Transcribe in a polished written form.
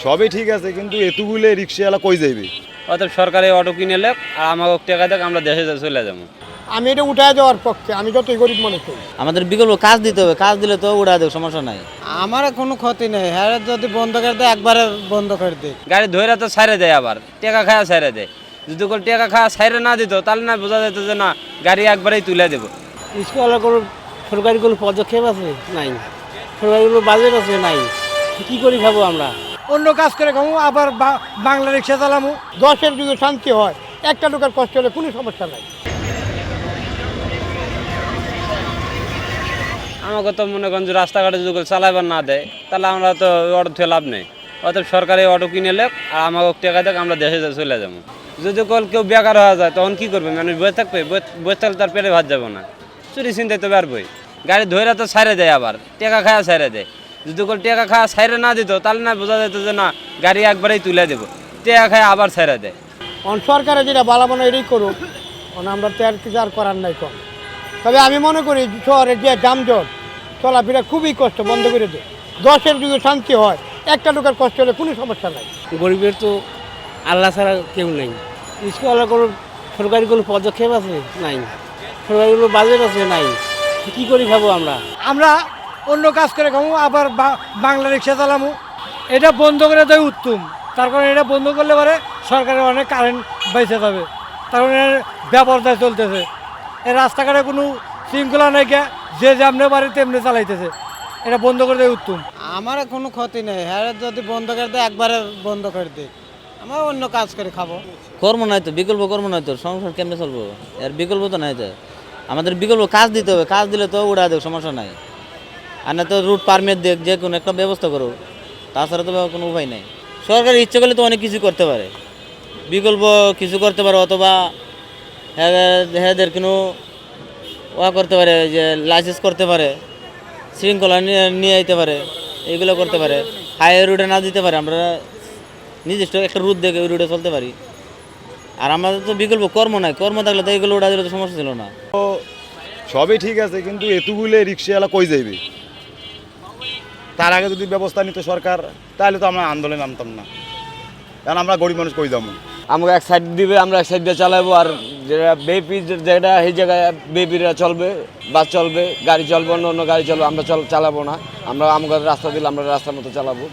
সবই ঠিক আছে, কিন্তু এতগুলো রিক্সাওয়ালা কই যাইবে? অতএব সরকারি অটো কিনে লেখ আর আমাকে টাকা দেখ, আমরা দেশে চলে যাবো। আমি এটা উঠায় দেওয়ার পক্ষে, আমি যতই গরিব মানুষ হই। আমাদের বিকল্প কাজ দিতে হবে, কাজ দিলে তো উড়া দেবে, সমস্যা নাই। আমার কোনো ক্ষতি নেই, হ্যাঁ যদি বন্ধ করে দেয় একবারে বন্ধ করে দেয়। গাড়ি ধরে তো ছাইড়ে দেয়, আবার টাকা খায়া ছাইড়ে দেয়। যদি করে টাকা খায়া ছাইড়ে না দিত তাহলে না বোঝা যেত যে না গাড়ি একবারেই তুলে দেবো। স্কুলের কোনো সরকারি কোনো পদক্ষেপ আছে নাই, সরকারি কোনো বাজেট আছে নাই, কি করি খাবো আমরা? অন্য কাজ করে খাবো, আবার বাংলা রিক্সা চালামো। দশের যুগে শান্তি হয়, একটা লোকের কষ্ট হলে কোনো সমস্যা নাই। আমাকে তো মনে করেন যে রাস্তাঘাটে যদি চালাইবার না দেয় তাহলে আমরা তো অটো থেকে লাভ নেই। অতএব সরকারি অটো কিনে লেখ আর আমাকে টাকা দেখ, আমরা দেশে চলে যাবো। যদি কেউ বেকার হওয়া যায় তখন কি করবে? মানুষ বসে থাকবে, বসে থাকলে তার পেটে ভাত যাবো না, চুরি চিন্তায় তো পারবই। গাড়ি ধরে তো ছাইড়ে দেয়, আবার টাকা খায়া ছাইড়ে দেয়। যদি টাকা খায়া ছাইড়ে না দিত তাহলে না বোঝা যেত যে না গাড়ি একবারেই তুলে দেবো। টাকা খায় আবার ছাইড়ে দেয়। সরকারে যেটা ভালো মনে এটাই করুক, আমরা তো আর কিছু আর করার নাই কম। তবে আমি মনে করি শহরের যে যানজট চলাফেরা খুবই কষ্ট, বন্ধ করে দেয়। দশের যুগে শান্তি হয়, একটা লোকের কষ্ট হলে কোনো সমস্যা নাই। গরিবের তো আল্লাহ ছাড়া কেউ নেই। স্কুলের কোনো সরকারি কোনো পদক্ষেপ আছে নাই, সরকারি কোনো বাজেট আছে নাই, কি করি খাবো আমরা? আমরা অন্য কাজ করে খাবো, আবার বাংলা রিক্সা চালামো। এটা বন্ধ করে দেয় উত্তম। তার কারণে এটা বন্ধ করলে পরে সরকারের অনেক কারেন্ট বেঁচে যাবে। তার কারণে ব্যবহারটাই চলতেছে, এই রাস্তাঘাটে কোনো শৃঙ্খলা নাই, যে যেমনি পারে তেমনি চালাইতেছে। এটা বন্ধ করে দেয় উত্তম। আমার কোনো ক্ষতি নেই, হ্যাঁ যদি বন্ধ করে দেয় একবারে বন্ধ করে দেয়, আমরা অন্য কাজ করে খাবো। কর্ম নাই তো, বিকল্প কর্ম নাই তো, সংসার কেমনে চলবো? এর বিকল্প তো নাই তো। আমাদের বিকল্প কাজ দিতে হবে, কাজ দিলে তো উড়া দেবে, সমস্যা নাই। আর না তো রুট পারমিট দেখ, যে কোনো একটা ব্যবস্থা করো, তাছাড়া তো কোনো উপায় নাই। সরকার ইচ্ছে করলে তো অনেক কিছু করতে পারে, বিকল্প কিছু করতে পারে, অথবা হ্যাঁদের কোনো করতে পারে, যে লাইসেন্স করতে পারে, শৃঙ্খলা নিয়ে যেতে পারে, এইগুলো করতে পারে। হাইওয়ে রুটে না দিতে পারে, আমরা নির্দিষ্ট একটা রুট দেখে ওই রুটে চলতে পারি। আর আমাদের তো বিকল্প কর্ম নাই, কর্ম থাকলে তো এইগুলো উড়া দিলে তো সমস্যা ছিল না। সবই ঠিক আছে, কিন্তু এতগুলো রিক্সাওয়ালা কই যাইবে? তার আগে যদি ব্যবস্থা নিত সরকার, তাহলে তো আমরা আন্দোলনে নামতাম না, কারণ আমরা গরিব মানুষ কই যাবো। আমাকে এক সাইড দিবে, আমরা এক সাইড দিয়ে চালাবো। আর যেটা বেপি যেটা সেই জায়গায় বেপিরা চলবে, বাস চলবে, গাড়ি চলবে, অন্য অন্য গাড়ি চলবে, আমরা চালাবো না। আমরা আমাদের রাস্তা দিলে আমরা রাস্তার মতো চালাবো।